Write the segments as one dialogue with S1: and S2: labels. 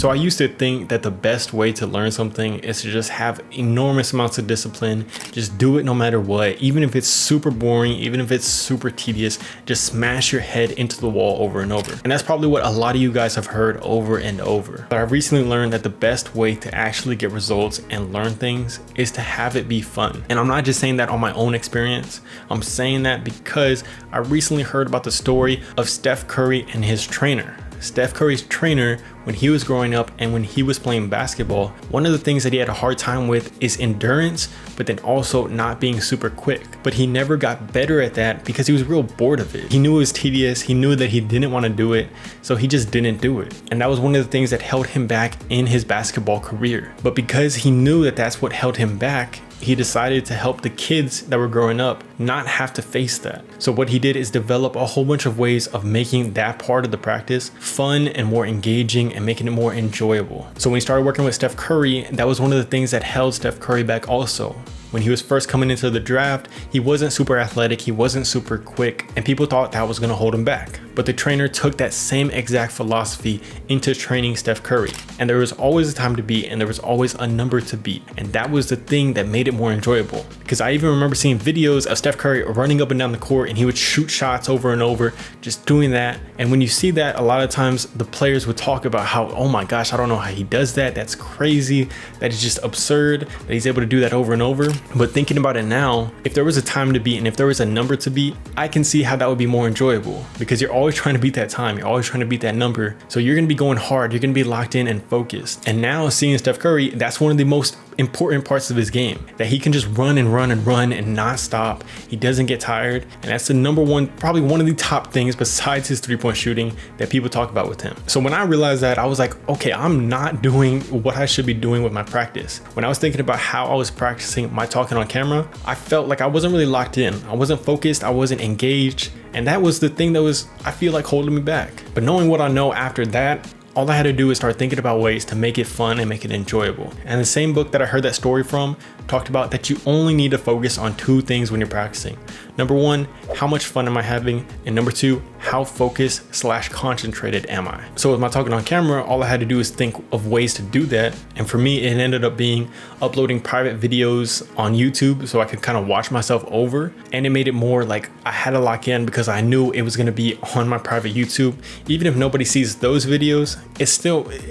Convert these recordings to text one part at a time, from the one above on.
S1: So I used to think that the best way to learn something is to just have enormous amounts of discipline, just do it no matter what, even if it's super boring, even if it's super tedious, just smash your head into the wall over and over. And that's probably what a lot of you guys have heard over and over. But I've recently learned that the best way to actually get results and learn things is to have it be fun. And I'm not just saying that on my own experience. I'm saying that because I recently heard about the story of Steph Curry and his trainer. Steph Curry's trainer, when he was growing up and when he was playing basketball, one of the things that he had a hard time with is endurance, but then also not being super quick. But he never got better at that because he was real bored of it. He knew it was tedious. He knew that he didn't want to do it, so he just didn't do it. And that was one of the things that held him back in his basketball career. But because he knew that that's what held him back, he decided to help the kids that were growing up not have to face that. So what he did is develop a whole bunch of ways of making that part of the practice fun and more engaging and making it more enjoyable. So when he started working with Steph Curry, that was one of the things that held Steph Curry back also. When he was first coming into the draft, he wasn't super athletic, he wasn't super quick, and people thought that was gonna hold him back. But the trainer took that same exact philosophy into training Steph Curry. And there was always a time to beat and there was always a number to beat. And that was the thing that made it more enjoyable. Because I even remember seeing videos of Steph Curry running up and down the court and he would shoot shots over and over, just doing that. And when you see that, a lot of times the players would talk about how, oh my gosh, I don't know how he does that. That's crazy. That is just absurd that he's able to do that over and over. But thinking about it now, if there was a time to beat and if there was a number to beat, I can see how that would be more enjoyable because you're always trying to beat that time. You're always trying to beat that number. So you're going to be going hard. You're going to be locked in and focused. And now seeing Steph Curry, that's one of the most important parts of his game, that he can just run and run and run and not stop. He doesn't get tired. And that's the number one, probably one of the top things besides his 3-point shooting that people talk about with him. So when I realized that, I was like, okay, I'm not doing what I should be doing with my practice. When I was thinking about how I was practicing my talking on camera, I felt like I wasn't really locked in. I wasn't focused. I wasn't engaged. And that was the thing that was, I feel like, holding me back. But knowing what I know after that, all I had to do is start thinking about ways to make it fun and make it enjoyable. And the same book that I heard that story from talked about that you only need to focus on 2 things when you're practicing. Number 1, how much fun am I having? And number 2, how focused/concentrated am I? So with my talking on camera, all I had to do is think of ways to do that. And for me, it ended up being uploading private videos on YouTube so I could kind of watch myself over. And it made it more like I had to lock in because I knew it was going to be on my private YouTube. Even if nobody sees those videos, it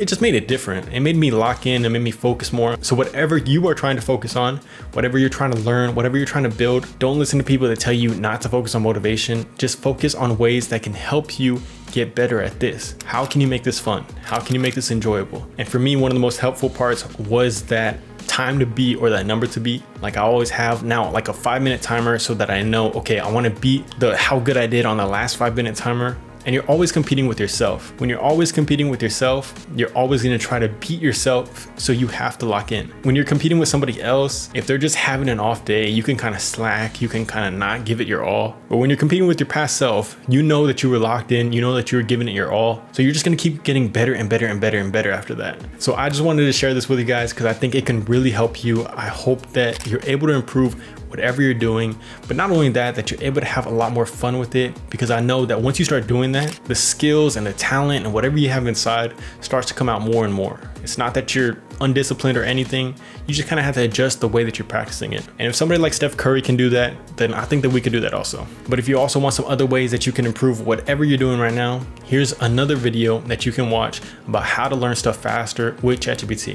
S1: just made it different. It made me lock in, it made me focus more. So whatever you are trying to focus on, whatever you're trying to learn, whatever you're trying to build, don't listen to people that tell you not to focus on motivation. Just focus on ways that can help you get better at this. How can you make this fun? How can you make this enjoyable? And for me, one of the most helpful parts was that time to beat or that number to beat. Like I always have now like a 5-minute timer so that I know, okay, I want to beat how good I did on the last 5-minute timer. And you're always competing with yourself. When you're always competing with yourself, you're always going to try to beat yourself, so you have to lock in. When you're competing with somebody else, if they're just having an off day, you can kind of slack, you can kind of not give it your all. But when you're competing with your past self, you know that you were locked in, you know that you were giving it your all. So you're just going to keep getting better and better and better and better after that. So I just wanted to share this with you guys because I think it can really help you. I hope that you're able to improve whatever you're doing, but not only that you're able to have a lot more fun with it, because I know that once you start doing that, the skills and the talent and whatever you have inside starts to come out more and more. It's not that you're undisciplined or anything. You just kind of have to adjust the way that you're practicing it. And if somebody like Steph Curry can do that, then I think that we could do that also. But if you also want some other ways that you can improve whatever you're doing right now, here's another video that you can watch about how to learn stuff faster with ChatGPT.